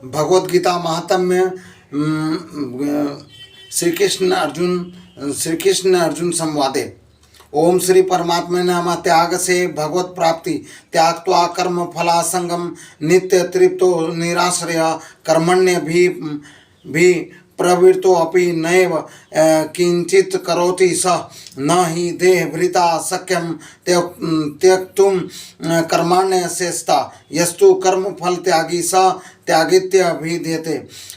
भगवद गीता महात्म्य श्री कृष्ण अर्जुन संवादे। ओम श्री परमात्मा नाम त्याग से भगवत प्राप्ति त्यागत्वा कर्म फलासंगम नित्य तृप्तो निराश्रय कर्मण्य भी प्रवृत्तो अपि नैव किंचित करोति स न हि देहभृता शक्यं त्यक्तुं कर्माण्य शेषता यस्तु कर्म फल त्यागी स त्यागित्य भी देते।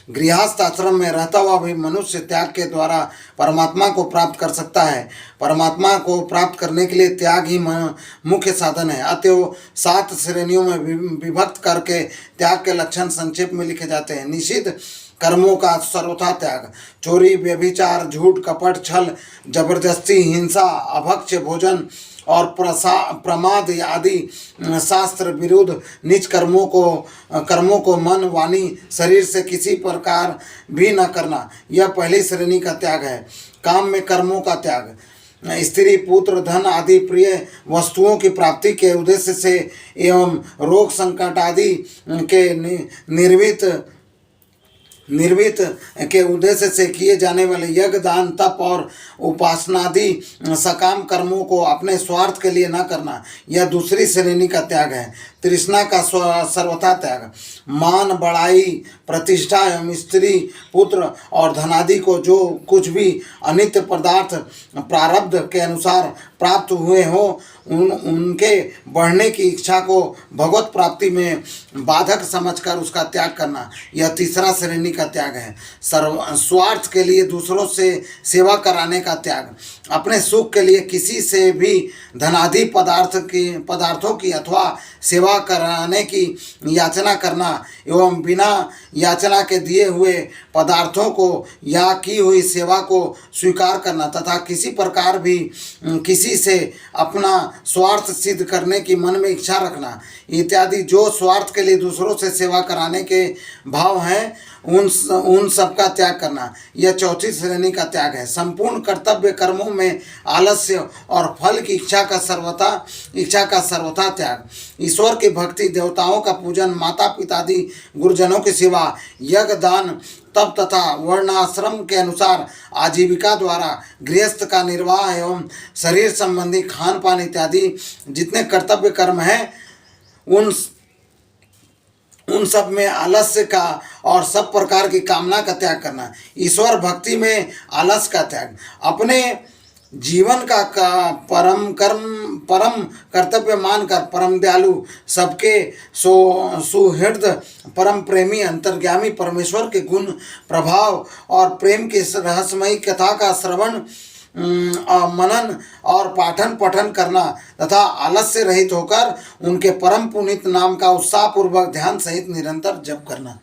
गृहस्थ आश्रम में रहता हुआ भी मनुष्य त्याग के द्वारा परमात्मा को प्राप्त कर सकता है। परमात्मा को प्राप्त करने के लिए त्याग ही मुख्य साधन है। अतएव 7 श्रेणियों में विभक्त करके त्याग के लक्षण संक्षेप में लिखे जाते हैं। निषिद्ध कर्मों का सर्वथा त्याग, चोरी, व्यभिचार, झूठ, कपट, छल, जबरदस्ती, हिंसा, अभक्ष्य भोजन और प्रमाद आदि शास्त्र विरुद्ध नीच कर्मों को मन, वाणी, शरीर से किसी प्रकार भी न करना, यह पहली श्रेणी का त्याग है। काम में कर्मों का त्याग, स्त्री, पुत्र, धन आदि प्रिय वस्तुओं की प्राप्ति के उद्देश्य से एवं रोग संकट आदि के निर्मित के उद्देश्य से किए जाने वाले यज्ञ, दान, तप और उपासनादि सकाम कर्मों को अपने स्वार्थ के लिए न करना, यह दूसरी श्रेणी का त्याग है। तृष्णा का सर्वथा त्याग, मान, बड़ाई, प्रतिष्ठा एवं स्त्री, पुत्र और धनादि को जो कुछ भी अनित्य पदार्थ प्रारब्ध के अनुसार प्राप्त हुए हो उनके बढ़ने की इच्छा को भगवत प्राप्ति में बाधक समझकर उसका त्याग करना, यह तीसरा श्रेणी का त्याग है। स्वार्थ के लिए दूसरों से सेवा कराने का त्याग, अपने सुख के लिए किसी से भी धनादि पदार्थों की अथवा सेवा कराने की याचना करना एवं बिना याचना के दिए हुए पदार्थों को या की हुई सेवा को स्वीकार करना तथा किसी प्रकार भी किसी से अपना स्वार्थ सिद्ध करने की मन में इच्छा रखना इत्यादि जो स्वार्थ के लिए दूसरों से सेवा कराने के भाव हैं उन सब का त्याग करना, यह चौथी श्रेणी का त्याग है। संपूर्ण कर्तव्य कर्मों में आलस्य और फल की इच्छा का सर्वथा त्याग, ईश्वर की भक्ति, देवताओं का पूजन, माता पिता आदि गुरुजनों की सेवा, यज्ञ, दान, तप तथा वर्णाश्रम के अनुसार आजीविका द्वारा गृहस्थ का निर्वाह एवं शरीर संबंधी खान पान इत्यादि जितने कर्तव्य कर्म हैं उन सब में आलस्य का और सब प्रकार की कामना का त्याग करना। ईश्वर भक्ति में आलस्य का त्याग, अपने जीवन का परम कर्तव्य मानकर परम दयालु, सबके सुहृद, परम प्रेमी, अंतर्यामी परमेश्वर के गुण, प्रभाव और प्रेम की रहस्यमयी कथा का श्रवण, मनन और पाठन पठन करना तथा आलस्य रहित होकर उनके परम पुनीत नाम का उत्साहपूर्वक ध्यान सहित निरंतर जप करना।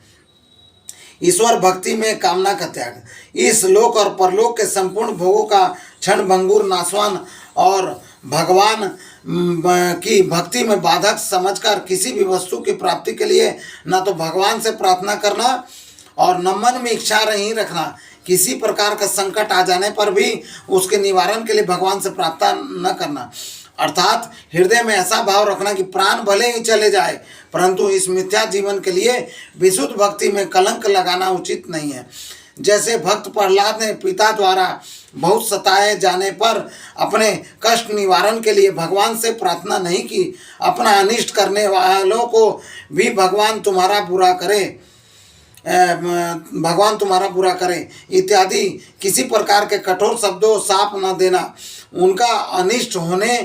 ईश्वर भक्ति में कामना का त्याग, इस लोक और परलोक के संपूर्ण भोगों का क्षण भंगुर, नाशवान और भगवान की भक्ति में बाधक समझकर किसी भी वस्तु की प्राप्ति के लिए न तो भगवान से प्रार्थना करना और न मन में इच्छा नहीं रखना। किसी प्रकार का संकट आ जाने पर भी उसके निवारण के लिए भगवान से प्रार्थना न करना, अर्थात हृदय में ऐसा भाव रखना कि प्राण भले ही चले जाए परंतु इस मिथ्या जीवन के लिए विशुद्ध भक्ति में कलंक लगाना उचित नहीं है। जैसे भक्त प्रहलाद ने पिता द्वारा बहुत सताए जाने पर अपने कष्ट निवारण के लिए भगवान से प्रार्थना नहीं की, अपना अनिष्ट करने वालों को भी भगवान तुम्हारा बुरा करे इत्यादि किसी प्रकार के कठोर शब्दों साप न देना, उनका अनिष्ट होने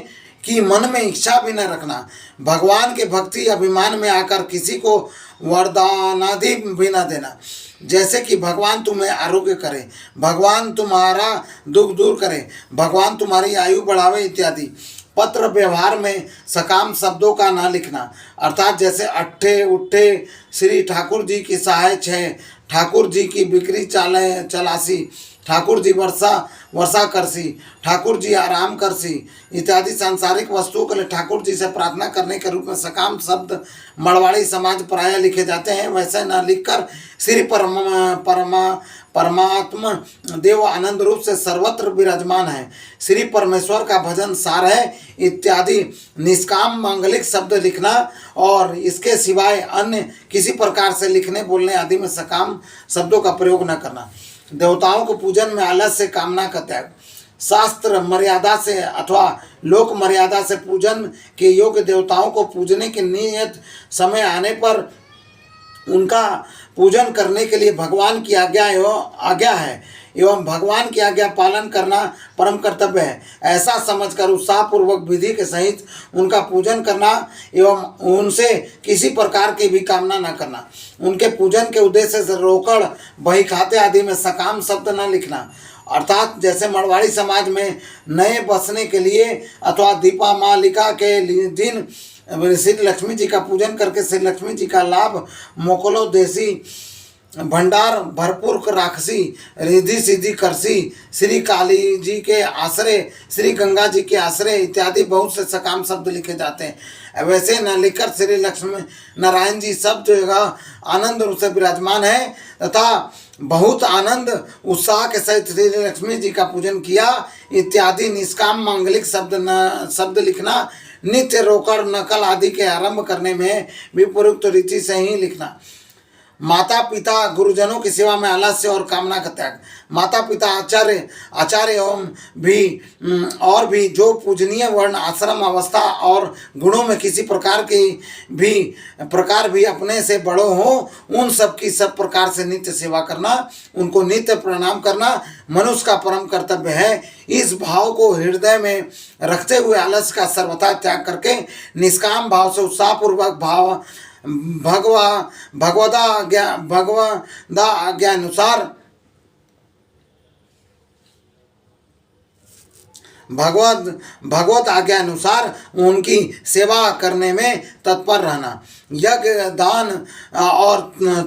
की मन में इच्छा भी न रखना, भगवान के भक्ति अभिमान में आकर किसी को वरदानादि भी न देना, जैसे कि भगवान तुम्हें आरोग्य करे, भगवान तुम्हारा दुख दूर करे, भगवान तुम्हारी आयु बढ़ावे इत्यादि। पत्र व्यवहार में सकाम शब्दों का न लिखना, अर्थात जैसे अट्ठे उट्ठे, श्री ठाकुर जी की सहाय छः, ठाकुर जी की बिक्री चलासी, ठाकुर जी वर्षा वर्षा करसी, ठाकुर जी आराम करसी इत्यादि सांसारिक वस्तुओं के लिए ठाकुर जी से प्रार्थना करने के रूप में सकाम शब्द मड़वाड़ी समाज प्राय लिखे जाते हैं। वैसे न लिखकर श्री परमात्मा देव आनंद रूप से सर्वत्र विराजमान है। श्री परमेश्वर का भजन सार है इत्यादि निष्काम मांगलिक शब्द लिखना और इसके सिवाय अन्य किसी प्रकार से लिखने बोलने आदि में सकाम शब्दों का प्रयोग न करना। देवताओं को पूजन में आलस्य से कामना का त्याग, शास्त्र मर्यादा से अथवा लोक मर्यादा से पूजन के योग्य देवताओं को पूजने के नियत समय आने पर उनका पूजन करने के लिए भगवान की आज्ञा है एवं भगवान की आज्ञा पालन करना परम कर्तव्य है। ऐसा समझकर उत्साहपूर्वक विधि के सहित उनका पूजन करना एवं उनसे किसी प्रकार की भी कामना न करना। उनके पूजन के उद्देश्य से रोकड़ बही खाते आदि में सकाम शब्द न लिखना। अर्थात जैसे मड़वाड़ी समाज में नए बसने के लिए अथवा दीपामालिका के दिन श्री लक्ष्मी जी का पूजन करके श्री लक्ष्मी जी का लाभ मोकलो देसी भंडार भरपूर राखसी रिद्धि सिद्धि करसी, श्री काली जी के आश्रय, श्री गंगा जी के आश्रय इत्यादि बहुत से सकाम शब्द लिखे जाते हैं। वैसे न लिखकर श्री लक्ष्मी नारायण जी सब जगह आनंद रूप से विराजमान है तथा बहुत आनंद उत्साह के सहित श्री लक्ष्मी जी का पूजन किया इत्यादि निष्काम मांगलिक शब्द लिखना, नित्य रोकड़ नकल आदि के आरंभ करने में विपरीत रीति से ही लिखना। माता पिता गुरुजनों की सेवा में आलस्य और कामना का त्याग, माता पिता आचार्य एवं भी जो पूजनीय वर्ण आश्रम अवस्था और गुणों में किसी प्रकार भी अपने से बड़ो हो उन सब की सब प्रकार से नित्य सेवा करना, उनको नित्य प्रणाम करना मनुष्य का परम कर्तव्य है। इस भाव को हृदय में रखते हुए आलस्य का सर्वथा त्याग करके निष्काम भाव से उत्साहपूर्वक भगवदा भगवत आज्ञा अनुसार उनकी सेवा करने में तत्पर रहना। यज्ञ दान और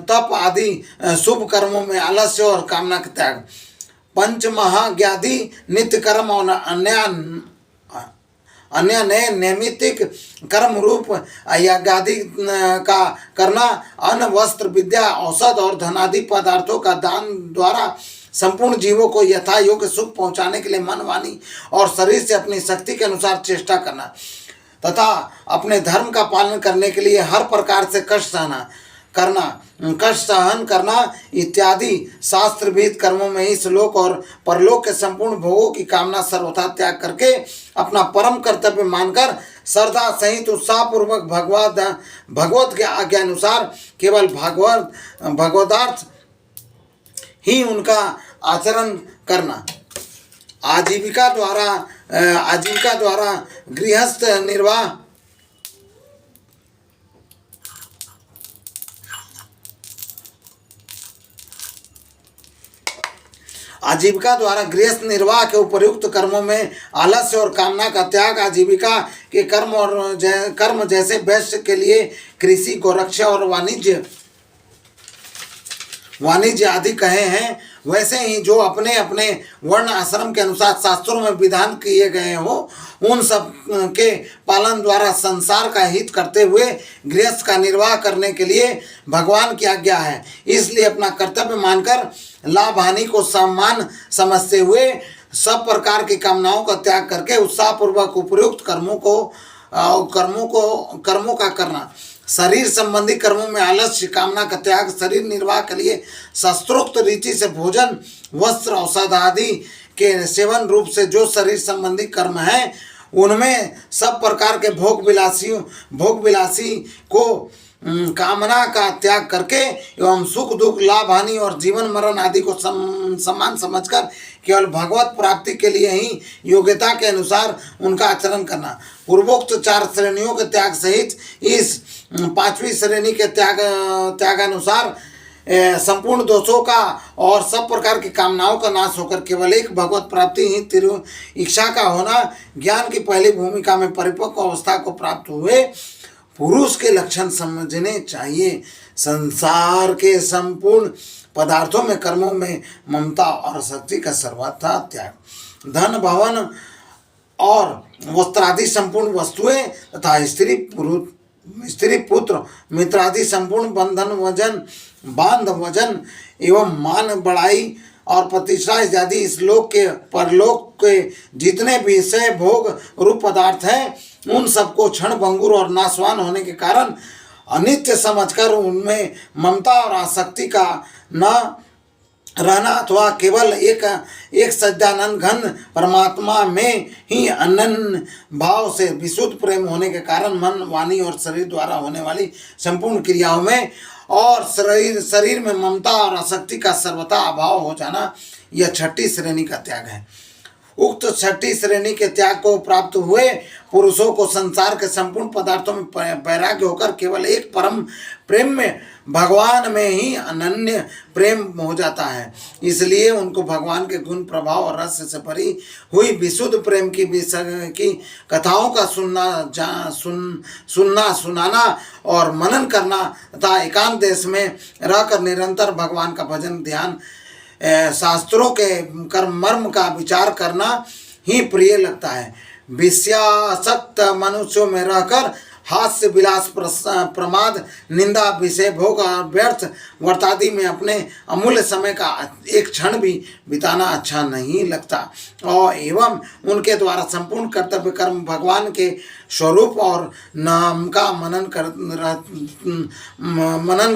तप आदि शुभ कर्मों में आलस्य और कामना का त्याग, पंच महाज्ञादि नित्य कर्म और अन्य नए नैमित्तिक कर्म रूप यज्ञादि का करना, अन्न वस्त्र विद्या औषध और धनादि पदार्थों का दान द्वारा संपूर्ण जीवों को यथा योग्य सुख पहुंचाने के लिए मन वाणी और शरीर से अपनी शक्ति के अनुसार चेष्टा करना तथा अपने धर्म का पालन करने के लिए हर प्रकार से कष्ट सहन करना इत्यादि शास्त्र विहित कर्मों में ही श्लोक और परलोक के संपूर्ण भोगों की कामना सर्वथा त्याग करके अपना परम कर्तव्य मानकर श्रद्धा सहित उत्साहपूर्वक भगवत के आज्ञा अनुसार केवल भगवदार्थ ही उनका आचरण करना। आजीविका द्वारा गृहस्थ निर्वाह आजीविका द्वारा गृहस्थ निर्वाह के उपयुक्त कर्मों में आलस्य और कामना का त्याग, आजीविका के कर्म जैसे वैश्य के लिए कृषि गोरक्षा और वाणिज्य आदि कहे हैं, वैसे ही जो अपने अपने वर्ण आश्रम के अनुसार शास्त्रों में विधान किए गए हो उन सब के पालन द्वारा संसार का हित करते हुए गृहस्थ का निर्वाह करने के लिए भगवान की आज्ञा है। इसलिए अपना कर्तव्य मानकर लाभ हानि को सम्मान समझते हुए सब प्रकार की कामनाओं का त्याग करके उत्साहपूर्वक उपयुक्त कर्मों का करना। शरीर संबंधी कर्मों में आलस्य कामना का त्याग, शरीर निर्वाह के लिए शास्त्रोक्त रीति से भोजन वस्त्र औषध आदि के सेवन रूप से जो शरीर संबंधी कर्म है उनमें सब प्रकार के भोग विलासी को कामना का त्याग करके एवं सुख दुख लाभ हानि और जीवन मरण आदि को समान समझकर केवल भगवत प्राप्ति के लिए ही योग्यता के अनुसार उनका आचरण करना। पूर्वोक्त 4 श्रेणियों के त्याग सहित इस 5वीं श्रेणी के त्यागानुसार संपूर्ण दोषों का और सब प्रकार की कामनाओं का नाश होकर केवल एक भगवत प्राप्ति ही तिरु इच्छा का होना ज्ञान की पहली भूमिका में परिपक्व अवस्था को प्राप्त हुए पुरुष के लक्षण समझने चाहिए। संसार के संपूर्ण पदार्थों में कर्मों में ममता और शक्ति का सर्वथा त्याग। धन भवन और वस्त्रादि संपूर्ण वस्तुएं तथा स्त्री पुत्र मित्रादि संपूर्ण बंधन वजन बांध वजन एवं मान बढ़ाई और प्रतिष्ठा इत्यादि इस लोक के परलोक के जितने भी विषय भोग रूप पदार्थ हैं उन सबको क्षण भंगुर और नाशवान होने के कारण अनित्य समझकर उनमें ममता और आसक्ति का न रहना अथवा केवल एक सच्चिदानंद घन परमात्मा में ही अनन्य भाव से विशुद्ध प्रेम होने के कारण मन वाणी और शरीर द्वारा होने वाली संपूर्ण क्रियाओं में और शरीर में ममता और आसक्ति का सर्वथा अभाव हो जाना, यह छठी श्रेणी का त्याग है। उक्त छठी श्रेणी के त्याग को प्राप्त हुए पुरुषों को संसार के संपूर्ण पदार्थों में वैराग्य होकर केवल एक परम प्रेम में भगवान में ही अनन्य प्रेम हो जाता है। इसलिए उनको भगवान के गुण प्रभाव और रस से भरी हुई विशुद्ध प्रेम की कथाओं का सुनना सुनाना और मनन करना तथा एकांत देश में रहकर निरंतर भगवान का भजन ध्यान शास्त्रों के कर्म मर्म का विचार करना ही प्रिय लगता है। विषयासक्त मनुष्यों में रहकर हास्य विलास प्रमाद निंदा विषय भोग और व्यर्थ वर्तादि में अपने अमूल्य समय का एक क्षण भी बिताना अच्छा नहीं लगता और एवं उनके द्वारा संपूर्ण कर्तव्य कर्म भगवान के स्वरूप और नाम का मनन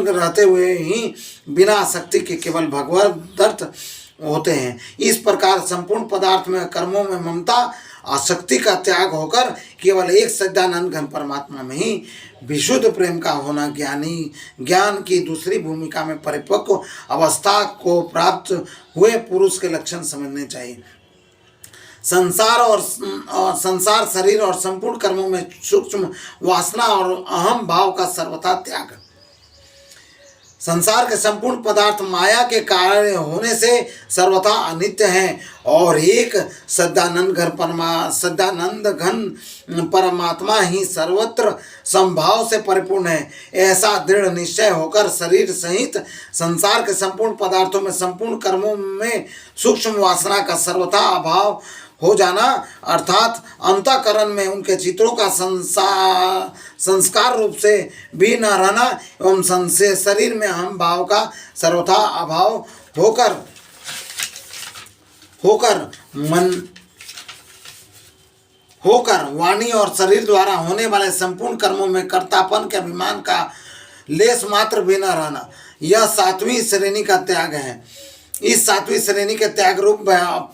रहते हुए ही बिना शक्ति के केवल भगवत दर्थ होते हैं। इस प्रकार संपूर्ण पदार्थ में कर्मों में ममता आसक्ति का त्याग होकर केवल एक सच्चिदानंद घन परमात्मा में ही विशुद्ध प्रेम का होना ज्ञान की दूसरी भूमिका में परिपक्व अवस्था को प्राप्त हुए पुरुष के लक्षण समझने चाहिए। संसार शरीर और संपूर्ण कर्मों में सूक्ष्म वासना और अहम भाव का सर्वथा त्याग। संसार के संपूर्ण पदार्थ माया के कार्य होने से सर्वथा अनित्य हैं और एक सच्चिदानंद घन परमात्मा ही सर्वत्र संभाव से परिपूर्ण है। ऐसा दृढ़ निश्चय होकर शरीर सहित संसार के संपूर्ण पदार्थों में संपूर्ण कर्मों में सूक्ष्म वासना का सर्वथा अभाव हो जाना अर्थात अंतःकरण में उनके चित्रों का संस्कार रूप से भी न रहना एवं शरीर में अहम भाव का सर्वथा अभाव होकर वाणी और शरीर द्वारा होने वाले संपूर्ण कर्मों में कर्तापन के अभिमान का लेस मात्र भी न रहना, यह सातवीं श्रेणी का त्याग है। इस सातवीं श्रेणी के त्याग रूप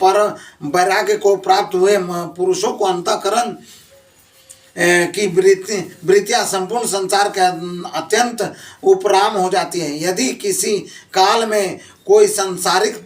पर वैराग्य को प्राप्त हुए पुरुषों को अंतःकरण की वृत्तियां संपूर्ण संसार के अत्यंत उपराम हो जाती है। यदि किसी काल में कोई सांसारिक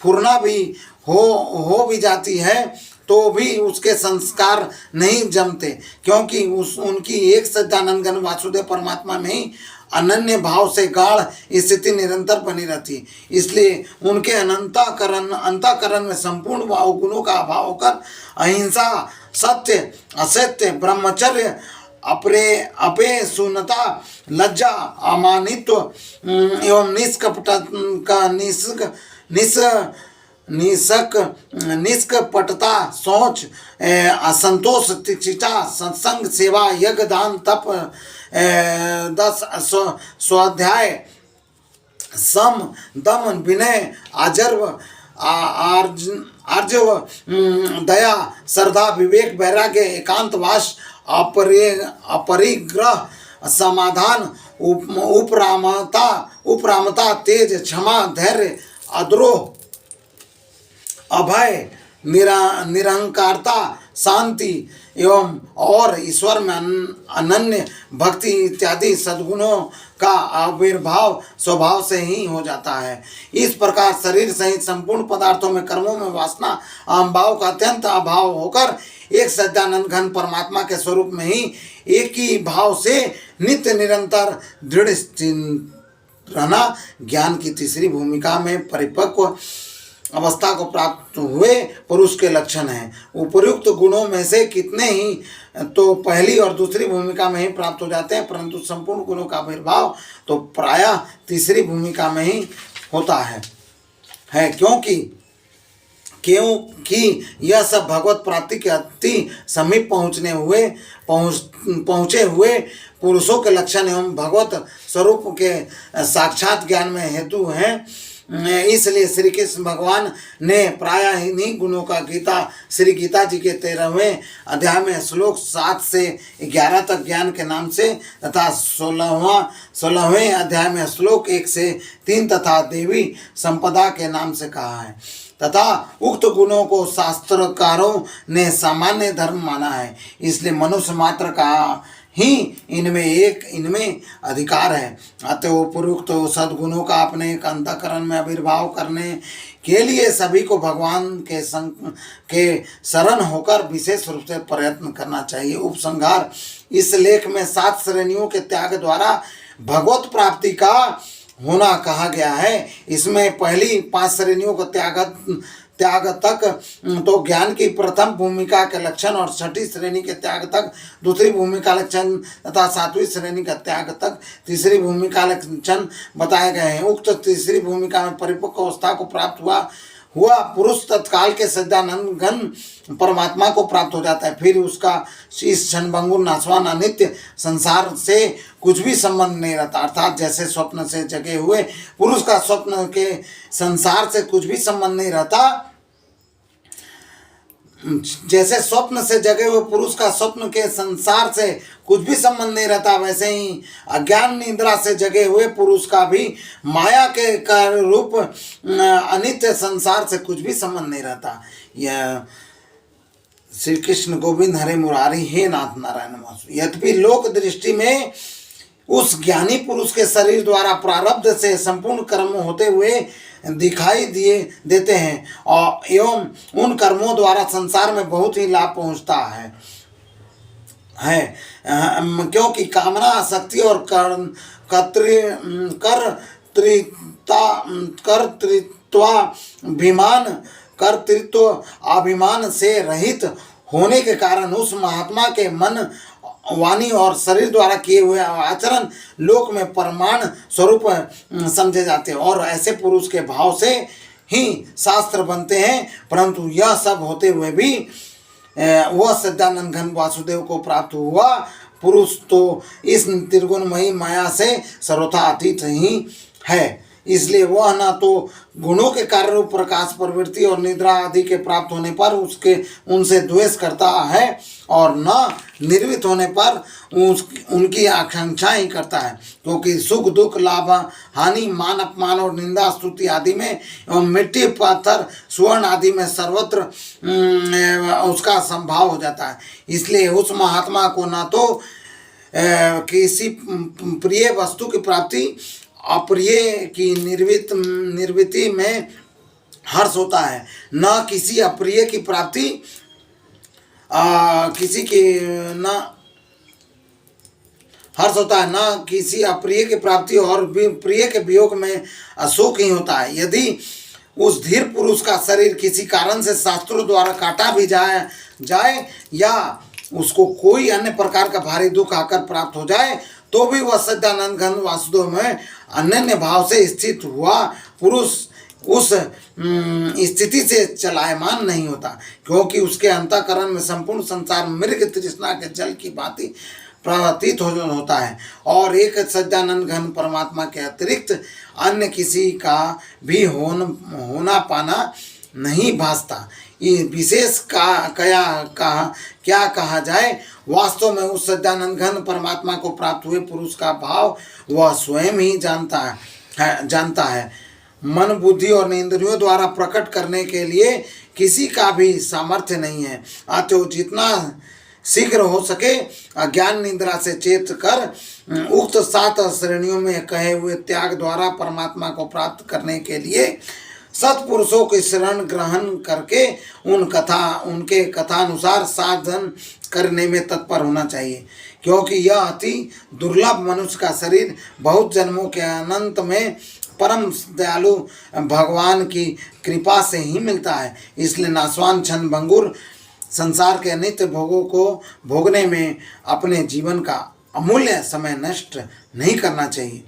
फुरना भी हो भी जाती है तो भी उसके संस्कार नहीं जमते, क्योंकि उनकी एक सच्चिदानंद घन वासुदेव परमात्मा में ही अनन्य भाव से गाढ़ स्थिति निरंतर बनी रहती। इसलिए उनके अंतःकरण में संपूर्ण गुणों का अभाव होकर अहिंसा, सत्य, असत्य, ब्रह्मचर्य, अपेशून्यता, लज्जा, अमानित्व एवं निष्कपटता, शौच, असंतोष, तितिक्षा, सत्संग, सेवा, यज्ञ, दान, तप, 10 स्वाध्याय, सम, दम, विनय, आर्जव, दया, श्रद्धा, विवेक, वैराग्य, एकांतवास, अपरिग्रह, समाधान, उपरामता, तेज, क्षमा, धैर्य, अद्रोह, अभय, निरहंकारता, शांति एवं और ईश्वर में अनन्य भक्ति इत्यादि सद्गुणों का आविर्भाव स्वभाव से ही हो जाता है। इस प्रकार शरीर सहित संपूर्ण पदार्थों में कर्मों में वासना अहम भाव का अत्यंत अभाव होकर एक सच्चिदानंद घन परमात्मा के स्वरूप में ही एक ही भाव से नित्य निरंतर दृढ़ रहना ज्ञान की तीसरी भूमिका में परिपक्व अवस्था को प्राप्त हुए पुरुष के लक्षण हैं। उपयुक्त गुणों में से कितने ही तो पहली और दूसरी भूमिका में ही प्राप्त हो जाते हैं, परंतु संपूर्ण गुणों का आविर्भाव तो प्रायः तीसरी भूमिका में ही होता है क्योंकि यह सब भगवत प्राप्ति के अति समीप पहुँचे हुए पुरुषों के लक्षण एवं भगवत स्वरूप के साक्षात ज्ञान में हेतु हैं। इसलिए श्री कृष्ण भगवान ने प्रायः इन्हीं गुणों का श्री गीता जी के 13वें अध्याय में श्लोक 7 से 11 तक ज्ञान के नाम से तथा 16वें अध्याय में श्लोक 1 से 3 तथा देवी संपदा के नाम से कहा है तथा उक्त गुणों को शास्त्रकारों ने सामान्य धर्म माना है। इसलिए मनुष्य मात्र का ही इनमें अधिकार है। अतः उपयुक्त सद्गुणों का अपने एक अंतःकरण में आविर्भाव करने के लिए सभी को भगवान के शरण होकर विशेष रूप से प्रयत्न करना चाहिए। उपसंहार: इस लेख में 7 श्रेणियों के त्याग द्वारा भगवत प्राप्ति का होना कहा गया है। इसमें पहली 5 श्रेणियों को त्याग तक तो ज्ञान की प्रथम भूमिका के लक्षण और 6ठी श्रेणी के त्याग तक दूसरी भूमिका लक्षण तथा 7वीं श्रेणी का त्याग तक तीसरी भूमिका लक्षण बताए गए हैं। उक्त तीसरी भूमिका में परिपक्व अवस्था को प्राप्त हुआ पुरुष तत्काल के सच्चिदानंद घन परमात्मा को प्राप्त हो जाता है। फिर उसका इस क्षणभंगुर नाशवान अनित्य संसार से कुछ भी संबंध नहीं रहता। अर्थात जैसे स्वप्न से जगे हुए पुरुष का स्वप्न के संसार से कुछ भी संबंध नहीं रहता, जैसे स्वप्न से जगे हुए पुरुष का स्वप्न के संसार से कुछ भी संबंध नहीं रहता, वैसे ही अज्ञान निद्रा से जगे हुए पुरुष का भी माया के रूप अनित्य संसार से कुछ भी संबंध नहीं रहता। यह श्री कृष्ण गोविंद हरे मुरारी हे नाथ नारायण नमः। यद्यपि लोक दृष्टि में उस ज्ञानी पुरुष के शरीर द्वारा प्रारब्ध से संपूर्ण कर्म होते हुए दिखाई देते हैं और एवं उन कर्मों द्वारा संसार में बहुत ही लाभ पहुंचता है क्योंकि कामना, आसक्ति और कर्तृत्व अभिमान से रहित होने के कारण उस महात्मा के मन, वाणी और शरीर द्वारा किए हुए आचरण लोक में प्रमाण स्वरूप समझे जाते हैं और ऐसे पुरुष के भाव से ही शास्त्र बनते हैं। परंतु यह सब होते हुए भी वह सच्चिदानंद घन वासुदेव को प्राप्त हुआ पुरुष तो इस त्रिगुणमयी माया से सर्वथा अतीत ही है। इसलिए वह न तो गुणों के कारण रूप प्रकाश, प्रवृत्ति और निद्रा आदि के प्राप्त होने पर उनसे द्वेष करता है और न निर्वित होने पर उनकी आकांक्षा ही करता है, क्योंकि सुख दुख, लाभ हानि, मान अपमान और निंदा स्तुति आदि में एवं मिट्टी पत्थर स्वर्ण आदि में सर्वत्र उसका संभाव हो जाता है। इसलिए उस महात्मा को न तो किसी प्रिय वस्तु की प्राप्ति, अप्रिय की निर्वृत्ति में हर्ष होता है, न किसी अप्रिय की प्राप्ति किसी की न हर्ष होता है, न किसी अप्रिय की प्राप्ति और प्रिय के वियोग में अशोक ही होता है। यदि उस धीर पुरुष का शरीर किसी कारण से शास्त्रों द्वारा काटा भी जाए या उसको कोई अन्य प्रकार का भारी दुख आकर प्राप्त हो जाए तो भी वह सच्चिदानंद घन वासुदेव में अनन्य भाव से स्थित हुआ पुरुष उस स्थिति से चलायमान नहीं होता, क्योंकि उसके अंतःकरण में संपूर्ण संसार मृग तृष्णा के जल की भांति प्रतीत होता है और एक सच्चिदानंद घन परमात्मा के अतिरिक्त अन्य किसी का भी होना पाना नहीं भासता। ये विशेष क्या कहा जाए, वास्तव में उस सच्चिदानंद घन परमात्मा को प्राप्त हुए पुरुष का भाव वह स्वयं ही जानता है। मन, बुद्धि और इंद्रियों द्वारा प्रकट करने के लिए किसी का भी सामर्थ्य नहीं है। अतः जितना शीघ्र हो सके अज्ञान निद्रा से चेत कर उक्त 7 श्रेणियों में कहे हुए त्याग द्वारा परमात्मा को प्राप्त करने के लिए सत्पुरुषों की शरण ग्रहण करके उनके कथानुसार साधन करने में तत्पर होना चाहिए, क्योंकि यह अति दुर्लभ मनुष्य का शरीर बहुत जन्मों के अनंत में परम दयालु भगवान की कृपा से ही मिलता है। इसलिए नाशवान क्षणभंगुर संसार के नित्य भोगों को भोगने में अपने जीवन का अमूल्य समय नष्ट नहीं करना चाहिए।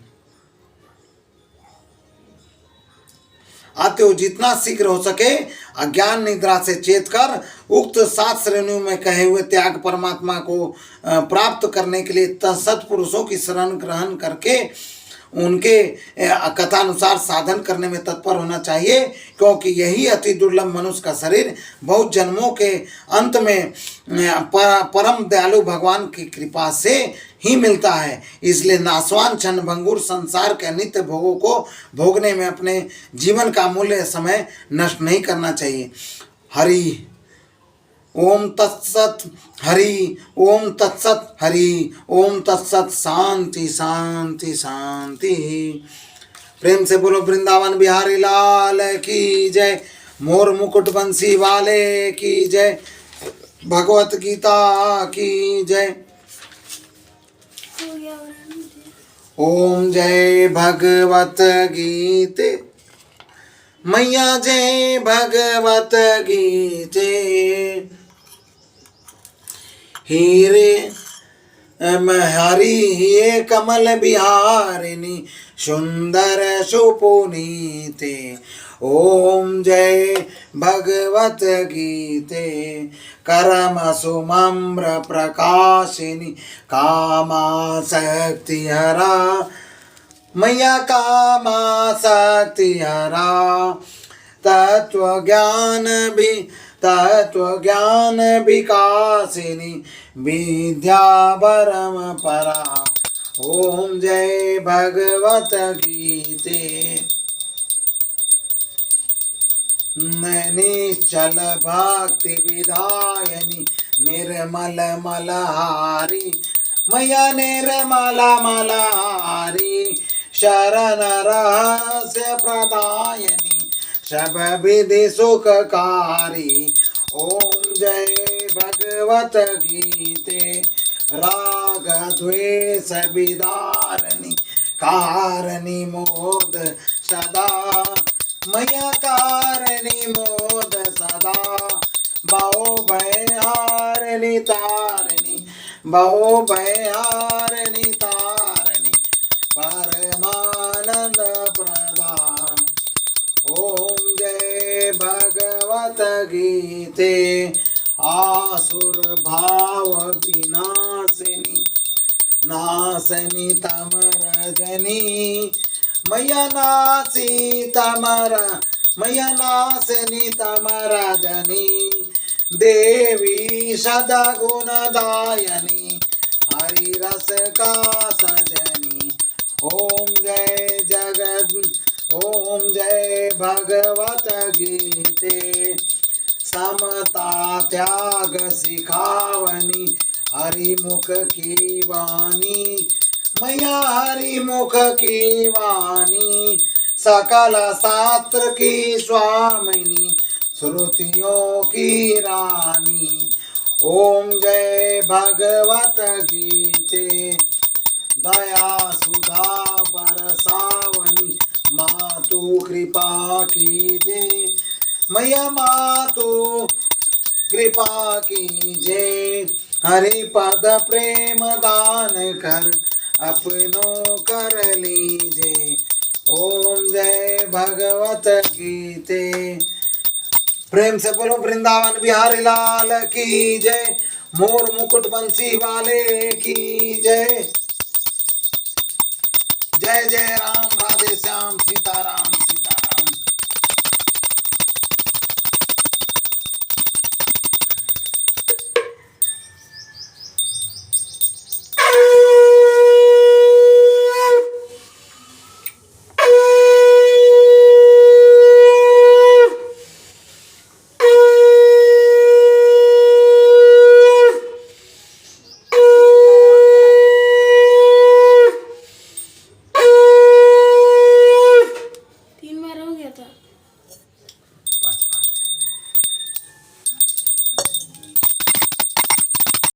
अतएव जितना शीघ्र हो सके अज्ञान निद्रा से चेत कर उक्त 7 श्रेणियों में कहे हुए त्याग परमात्मा को प्राप्त करने के लिए सत्पुरुषों की शरण ग्रहण करके उनके कथानुसार साधन करने में तत्पर होना चाहिए, क्योंकि यही अति दुर्लभ मनुष्य का शरीर बहुत जन्मों के अंत में परम दयालु भगवान की कृपा से ही मिलता है। इसलिए नाशवान क्षण भंगुर संसार के नित्य भोगों को भोगने में अपने जीवन का अमूल्य समय नष्ट नहीं करना चाहिए। हरि ओम तत्सत हरि ओम तत्सत हरि ओम तत्सत। शांति शांति शांति। प्रेम से बोलो वृंदावन बिहारी लाल की जय, मोर मुकुट बंसी वाले की जय, भगवत गीता की जय। ओम जय भगवत गीते मैया जय भगवत गीते। हीरे हरि ये कमल बिहारिणी सुंदर सुपुनीते। ओम जय भगवत गीते करम सुमम्र प्रकाशिनी कामा शक्ति हरा मैया कामा शक्ति हरा। तत्व ज्ञान विकासिनी विद्या परम परा। ओम जय भगवत गीते। निश्चल भक्ति विधायनी निर्मल मलहारी मैया निर्मल मलहारी। शरण रहस्य प्रदायनी सब विधि सुखकारी। ओम जय भगवत गीते राग द्वेष विदारणी कारणी मोद सदा मैया कारणी मोद सदा। बहु भयहारिणी तारिणी बहु भयहारिणी तारिणी परमानंद प्रदा। ओम जय भगवत गीते आसुर भाव विनाशिनी नाशनी तमरजनी मैया नासी तमर मैया नाशनी तमरजनी। देवी सदा गुणदायनी हरि रस का सजनी। ओम जय भगवत गीते समता त्याग सिखावनी हरिमुख की वाणी मैया हरिमुख की वाणी। सकल शास्त्र की स्वामिनी श्रुतियों की रानी। ओम जय भगवत गीते दया सुधा बरसावनी मातु कृपा कीजे मैया मातु कृपा कीजे। हरि पद प्रेम दान कर अपनों कर लीजे। ओम जय भगवत गीते। प्रेम से बोलो वृंदावन बिहारी लाल की जय, मोर मुकुट बंसी वाले की जय। जय जय राम राधे श्याम।